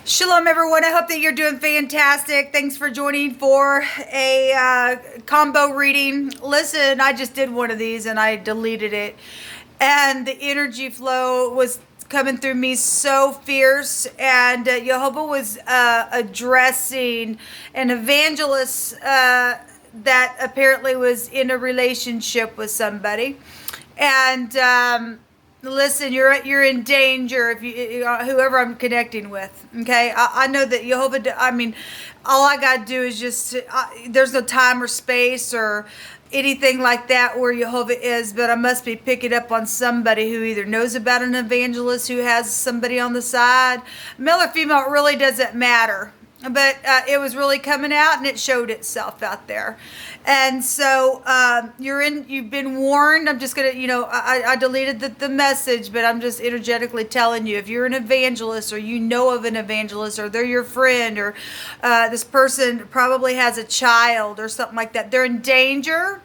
Shalom, everyone. I hope that you're doing fantastic. Thanks for joining for a combo reading. Listen, I just did one of these and I deleted it. And the energy flow was coming through me so fierce. And Jehovah was addressing an evangelist that apparently was in a relationship with somebody. And listen, you're in danger if you whoever I'm connecting with. Okay, I know that Jehovah. I mean, all I gotta do is just there's no time or space or anything like that where Jehovah is, but I must be picking up on somebody who either knows about an evangelist who has somebody on the side, male or female. It really doesn't matter. But it was really coming out, and it showed itself out there. And so you've been warned. I'm just gonna, I deleted the message, but I'm just energetically telling you, if you're an evangelist or you know of an evangelist or they're your friend or this person probably has a child or something like that, they're in danger.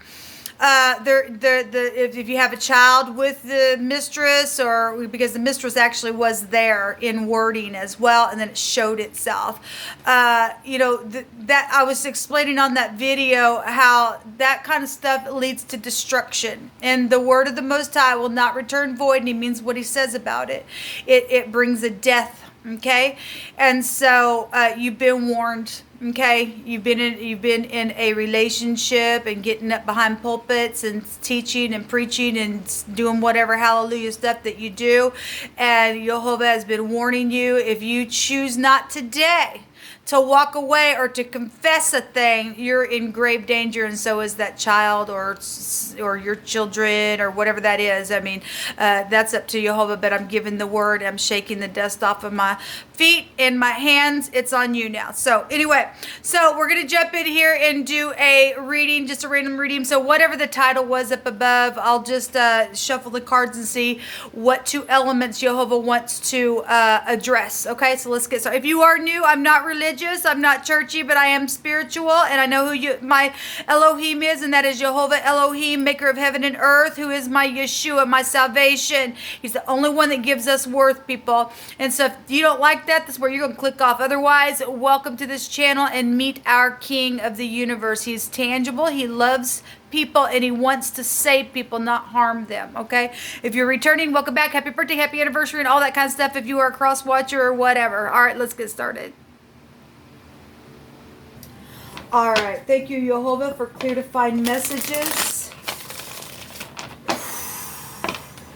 If you have a child with the mistress, or because the mistress actually was there in wording as well, and then it showed itself. That I was explaining on that video how that kind of stuff leads to destruction, and the word of the Most High will not return void, and He means what He says about it. It brings a death. Okay, and so you've been warned. Okay, you've been in a relationship and getting up behind pulpits and teaching and preaching and doing whatever hallelujah stuff that you do, and Jehovah has been warning you, if you choose not today to walk away or to confess a thing, you're in grave danger, and so is that child or your children or whatever that is. I mean, that's up to Jehovah, but I'm giving the word. I'm shaking the dust off of my feet and my hands. It's on you now. So anyway, so we're going to jump in here and do a reading, just a random reading. So whatever the title was up above, I'll just shuffle the cards and see what two elements Jehovah wants to address. Okay, so let's get started. If you are new, I'm not religious. I'm not churchy, but I am spiritual, and I know who my Elohim is, and that is Jehovah Elohim, maker of heaven and earth, who is my Yeshua, my salvation. He's the only one that gives us worth, people. And so if you don't like that, that's where you're going to click off. Otherwise, welcome to this channel and meet our King of the universe. He's tangible. He loves people, and He wants to save people, not harm them. Okay, if you're returning, welcome back. Happy birthday, happy anniversary, and all that kind of stuff if you are a cross watcher or whatever. All right, let's get started. All right, thank you, Jehovah, for clear to find messages.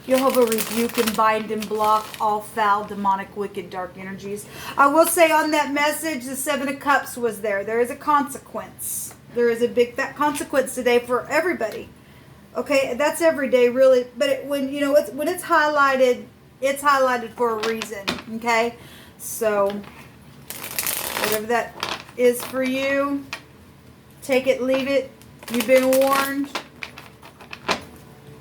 Jehovah, rebuke and bind and block all foul, demonic, wicked, dark energies. I will say on that message, the Seven of Cups was there. There is a consequence. There is a big fat consequence today for everybody. Okay, that's every day, really. But when it's highlighted for a reason. Okay, so whatever that is for you, take it, leave it. You've been warned,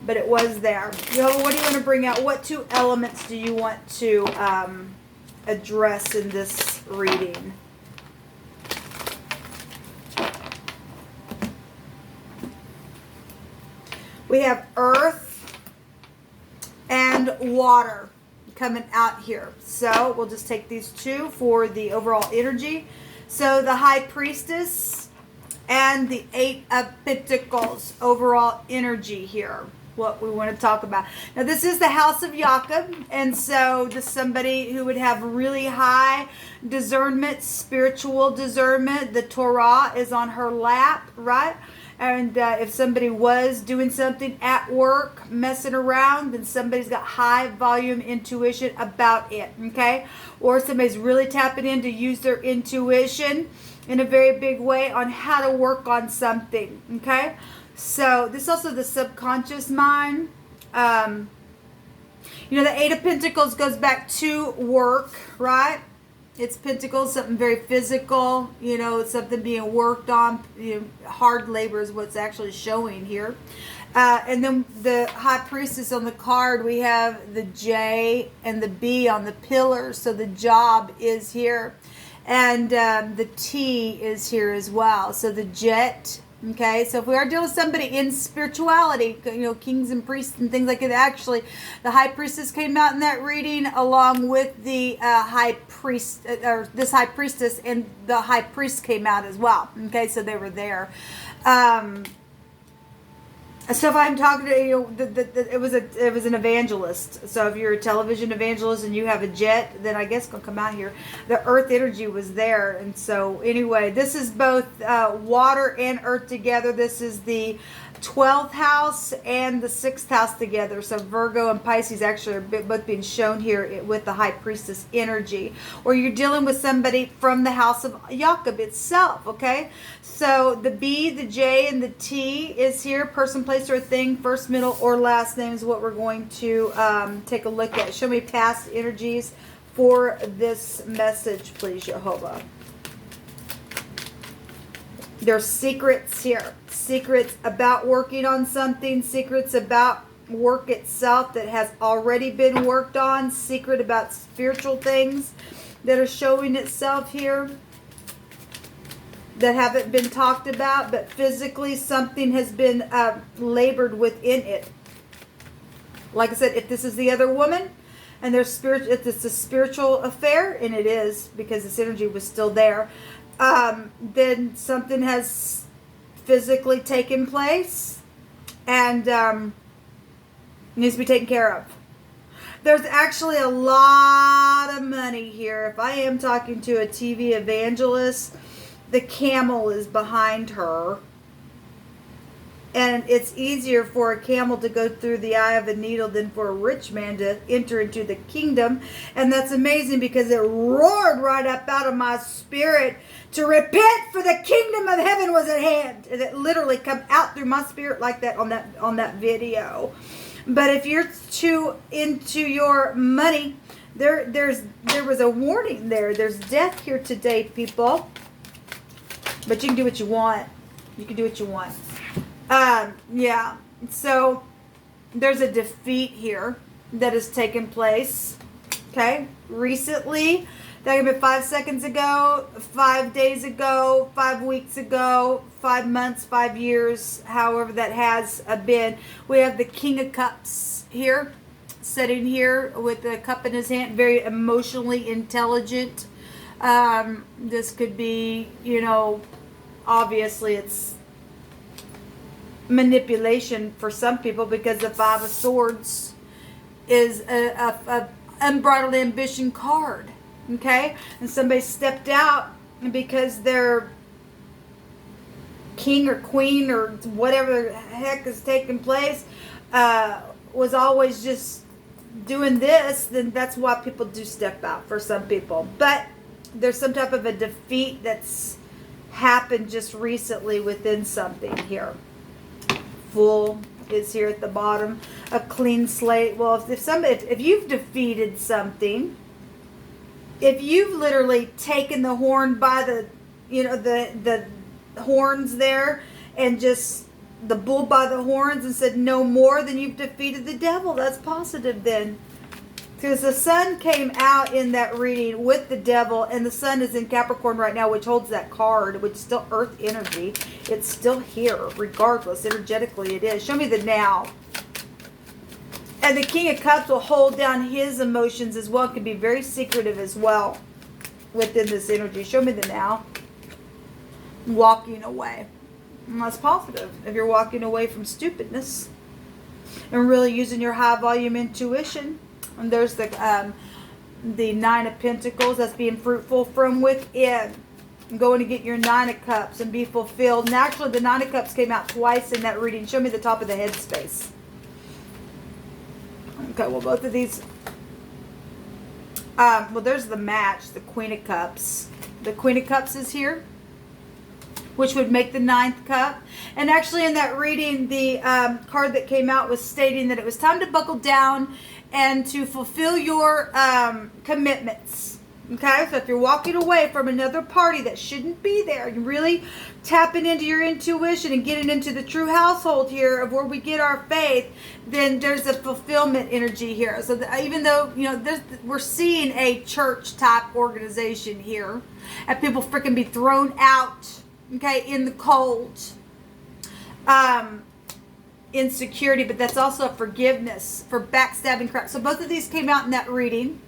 but it was there. Jehovah, what do you want to bring out? What two elements do you want to address in this reading? We have earth and water coming out here. So we'll just take these two for the overall energy. So the High Priestess and the Eight of Pentacles, overall energy here, what we want to talk about. Now this is the house of Jacob, and so this is somebody who would have really high discernment, spiritual discernment. The Torah is on her lap, right? And if somebody was doing something at work, messing around, then somebody's got high volume intuition about it, okay? Or somebody's really tapping in to use their intuition in a very big way on how to work on something, okay? So this is also the subconscious mind. The Eight of Pentacles goes back to work, right? It's Pentacles, something very physical, it's something being worked on. Hard labor is what's actually showing here. And then the High Priestess on the card, we have the J and the B on the pillars. So the job is here. And the T is here as well. So the Jet Okay, so if we are dealing with somebody in spirituality, you know, kings and priests and things like that, actually, the high priestess came out in that reading along with the high priest, or this high priestess, and the high priest came out as well. Okay, so they were there. So if I'm talking to you, it was an evangelist. So if you're a television evangelist and you have a jet, then I guess gonna come out here. The earth energy was there, and so anyway, this is both water and earth together. This is the 12th house and the 6th house together. So Virgo and Pisces actually are both being shown here with the high priestess energy. Or you're dealing with somebody from the house of Jacob itself, okay? So the B, the J, and the T is here. Person, place, or thing. First, middle, or last name is what we're going to take a look at. Show me past energies for this message, please, Jehovah. There's secrets here. Secrets about working on something. Secrets about work itself that has already been worked on. Secret about spiritual things that are showing itself here that haven't been talked about, but physically something has been labored within it. Like I said, if this is the other woman and there's if it's a spiritual affair, and it is because this energy was still there, then something has physically taken place and needs to be taken care of. There's actually a lot of money here. If I am talking to a TV evangelist, the camel is behind her. And it's easier for a camel to go through the eye of a needle than for a rich man to enter into the kingdom. And that's amazing because it roared right up out of my spirit to repent, for the kingdom of heaven was at hand. And it literally come out through my spirit like that on that video. But if you're too into your money, there was a warning there. There's death here today, people. But you can do what you want. You can do what you want. Yeah. So there's a defeat here that has taken place. Okay. Recently. That could be 5 seconds ago, 5 days ago, 5 weeks ago, 5 months, 5 years, however that has been. We have the King of Cups here, sitting here with a cup in his hand, very emotionally intelligent. This could be, you know, obviously it's manipulation for some people because the Five of Swords is a unbridled ambition card. Okay, and somebody stepped out because their king or queen or whatever the heck is taking place was always just doing this, then that's why people do step out for some people. But there's some type of a defeat that's happened just recently within something here. Fool is here at the bottom. A clean slate. Well, if you've defeated something, if you've literally taken the horn by the, you know, the horns there and just the bull by the horns and said no more, then you've defeated the devil. That's positive then. Because the sun came out in that reading with the devil, and the sun is in Capricorn right now, which holds that card, which is still earth energy. It's still here, regardless. Energetically it is. Show me the now. And the King of Cups will hold down his emotions as well. It can be very secretive as well within this energy. Show me the now. Walking away. And that's positive. If you're walking away from stupidness and really using your high volume intuition. And there's the Nine of Pentacles. That's being fruitful from within. And going to get your Nine of Cups and be fulfilled. And actually the Nine of Cups came out twice in that reading. Show me the top of the head space. Okay, well, both of these, well, there's the match, the Queen of Cups. The Queen of Cups is here, which would make the 9th cup. And actually in that reading, the card that came out was stating that it was time to buckle down and to fulfill your commitments. Okay, so if you're walking away from another party that shouldn't be there, you're really tapping into your intuition and getting into the true household here of where we get our faith, then there's a fulfillment energy here. So even though, you know, we're seeing a church type organization here, and people freaking be thrown out, okay, in the cold, Insecurity, but that's also forgiveness for backstabbing crap. So both of these came out in that reading.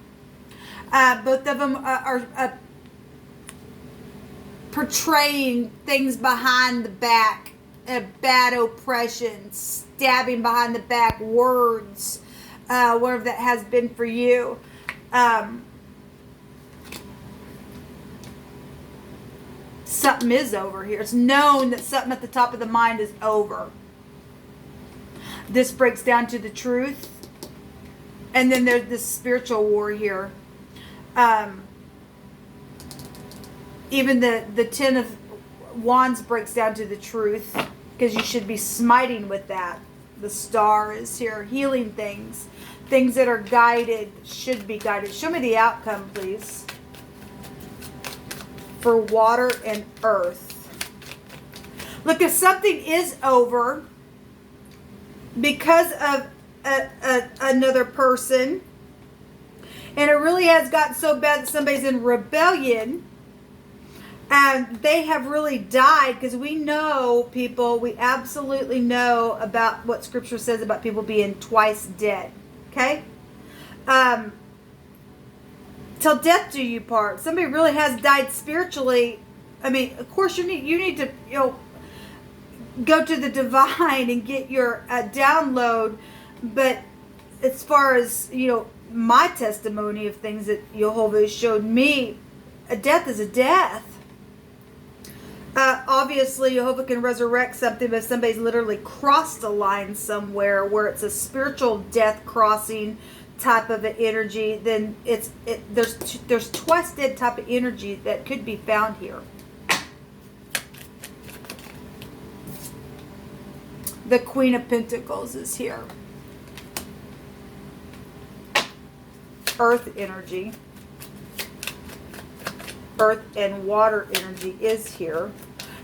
Both of them are portraying things behind the back, bad oppression, stabbing behind the back, words, whatever that has been for you. Something is over here. It's known that something at the top of the mind is over. This breaks down to the truth. And then there's this spiritual war here. Even the Ten of Wands breaks down to the truth, because you should be smiting with that. The Star is here, healing things. Things that are guided, should be guided. Show me the outcome, please. For water and earth. Look, if something is over because of another person, and it really has gotten so bad that somebody's in rebellion, and they have really died, because we know people, we absolutely know about what Scripture says about people being twice dead. Okay? Till death do you part. Somebody really has died spiritually. I mean, of course, you need to, go to the divine and get your download. But as far as, my testimony of things that Jehovah showed me, a death is a death. Obviously, Jehovah can resurrect something, but if somebody's literally crossed a line somewhere where it's a spiritual death crossing type of an energy, then there's twice dead type of energy that could be found here. The Queen of Pentacles is here. Earth energy. Earth and water energy is here.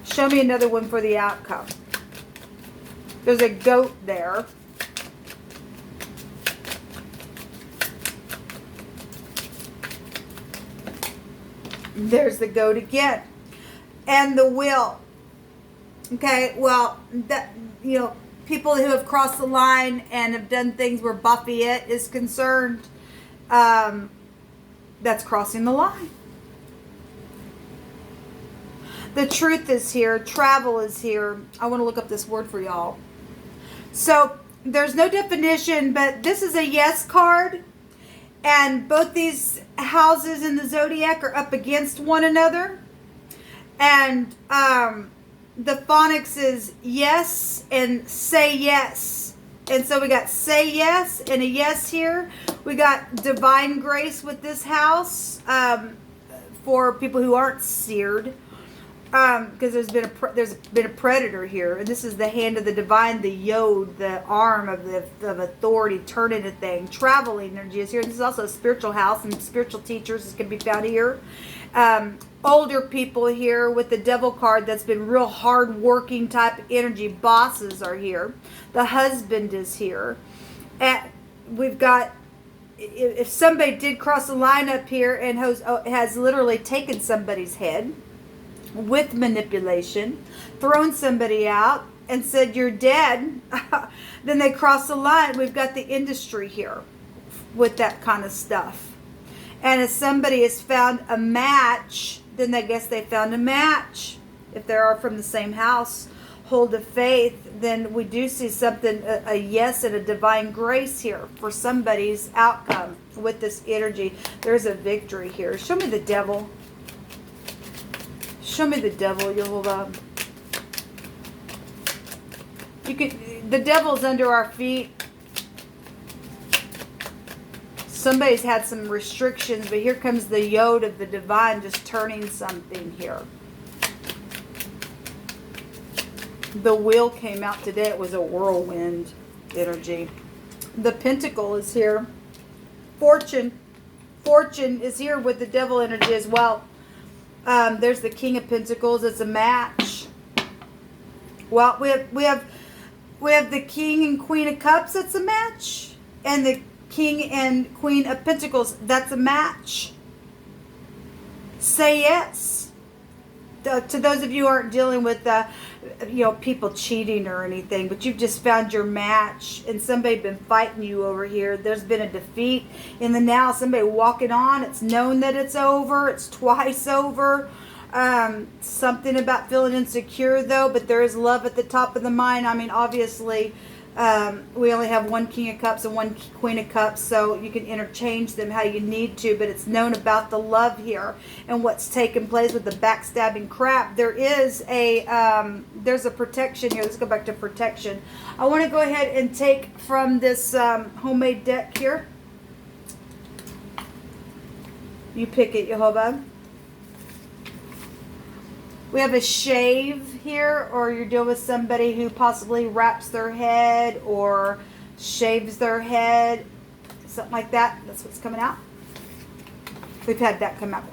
Show me another one for the outcome. There's a goat there. There's the goat again. And the will. Okay, well, that, people who have crossed the line and have done things where Buffett is concerned, that's crossing the line. The truth is here. Travel is here. I want to look up this word for y'all. So there's no definition, but this is a yes card. And both these houses in the Zodiac are up against one another. And the phonics is yes and say yes. And so we got say yes and a yes here. We got divine grace with this house for people who aren't seared. Because there's been a predator here, and this is the hand of the divine, the yod, the arm of authority, turning a thing. Traveling energy is here. This is also a spiritual house, and spiritual teachers is going to be found here. Older people here with the devil card that's been real hard working type energy. Bosses are here. The husband is here. And we've got, if somebody did cross the line up here and has literally taken somebody's head with manipulation, thrown somebody out and said you're dead, then they cross the line. We've got the industry here with that kind of stuff. And if somebody has found a match, then I guess they found a match. If they are from the same house, hold of faith, then we do see something, a yes and a divine grace here for somebody's outcome with this energy. There's a victory here. Show me the devil. Show me the devil, Yehovah. The devil's under our feet. Somebody's had some restrictions, but here comes the yod of the divine just turning something here. The wheel came out today. It was a whirlwind energy. The pentacle is here. Fortune is here with the devil energy as well. There's the King of Pentacles. It's a match. Well, we have the King and Queen of Cups. That's a match, and the King and Queen of Pentacles. That's a match. Say yes. to those of you who aren't dealing with people cheating or anything, but you've just found your match and somebody's been fighting you over here. There's been a defeat in the now. Somebody walking on. It's known that it's over. It's twice over. Something about feeling insecure though, but there is love at the top of the mind. I mean, obviously, we only have one King of Cups and one Queen of Cups, so you can interchange them how you need to, but it's known about the love here and what's taken place with the backstabbing crap. There is there's a protection here. Let's go back to protection. I want to go ahead and take from this homemade deck here. You pick it, Jehovah. We have a shave here, or you're dealing with somebody who possibly wraps their head or shaves their head, something like that. That's what's coming out. We've had that come out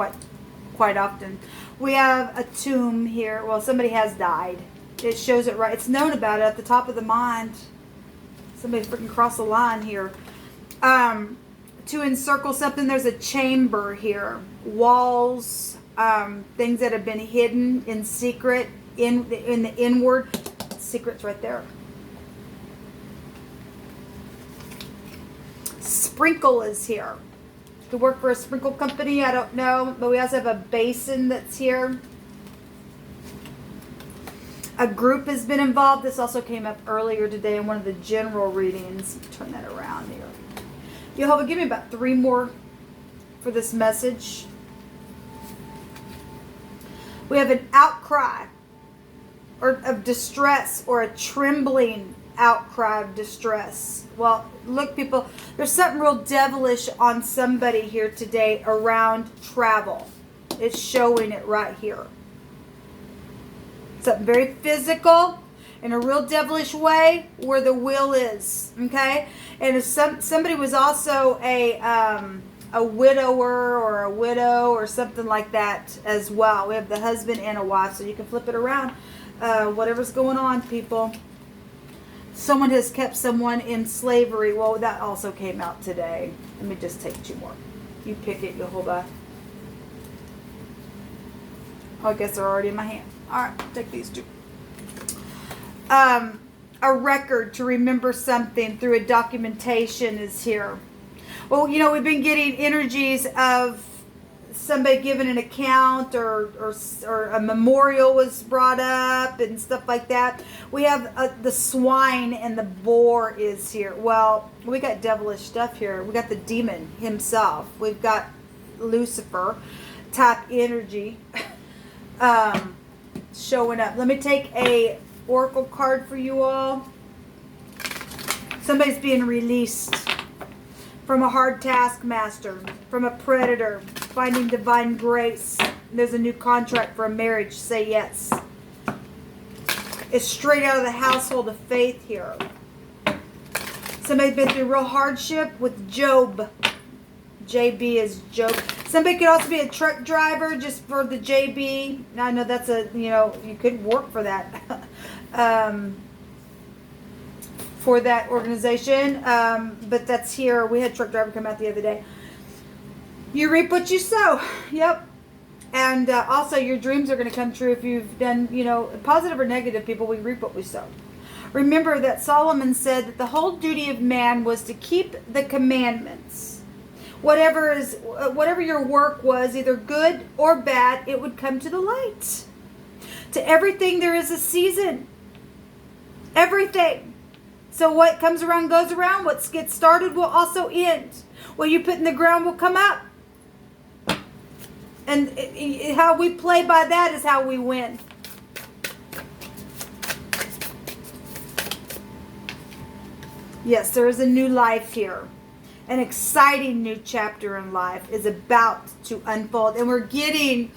quite often. We have a tomb here. Well, somebody has died. It shows it right. It's known about it at the top of the mind. Somebody freaking crossed the line here. To encircle something, there's a chamber here. Walls. Things that have been hidden in secret, in the inward. Secret's right there. Sprinkle is here. Could work for a sprinkle company, I don't know. But we also have a basin that's here. A group has been involved. This also came up earlier today in one of the general readings. Turn that around here. Jehovah, give me about 3 more for this message. We have an outcry of distress, or a trembling outcry of distress. Well, look, people, there's something real devilish on somebody here today around travel. It's showing it right here. Something very physical in a real devilish way where the will is, okay? And if somebody was also a widower or a widow or something like that as well. We have the husband and a wife, so you can flip it around. Whatever's going on, people. Someone has kept someone in slavery. Well, that also came out today. Let me just take 2 more. You pick it, Jehovah. Oh, I guess they're already in my hand. All right, take these 2. A record to remember something through a documentation is here. Well, you know, we've been getting energies of somebody giving an account or a memorial was brought up and stuff like that. We have the swine and the boar is here. Well, we got devilish stuff here. We got the demon himself. We've got Lucifer type energy showing up. Let me take a oracle card for you all. Somebody's being released from a hard taskmaster, from a predator, finding divine grace. There's a new contract for a marriage. Say yes. It's straight out of the household of faith here. Somebody's been through real hardship with Job. JB is Job. Somebody could also be a truck driver just for the JB. Now, I know that's you could work for that. For that organization, but that's here. We had a truck driver come out the other day. You reap what you sow. Yep. And also your dreams are going to come true if you've done, positive or negative, people. We reap what we sow. Remember that Solomon said that the whole duty of man was to keep the commandments. Whatever your work was, either good or bad, it would come to the light. To everything there is a season. Everything. So what comes around goes around. What gets started will also end. What you put in the ground will come up. And how we play by that is how we win. Yes, there is a new life here. An exciting new chapter in life is about to unfold. And we're getting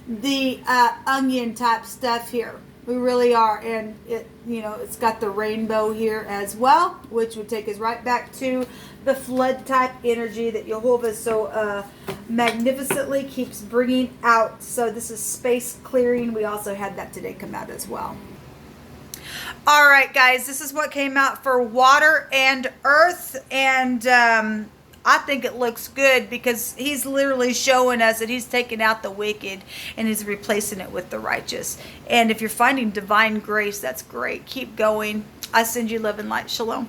the onion type stuff here. We really are. And it's got the rainbow here as well, which would take us right back to the flood type energy that Jehovah so magnificently keeps bringing out. So this is space clearing. We also had that today come out as well. All right, guys, this is what came out for water and earth. And I think it looks good because he's literally showing us that he's taking out the wicked and he's replacing it with the righteous. And if you're finding divine grace, that's great. Keep going. I send you love and light. Shalom.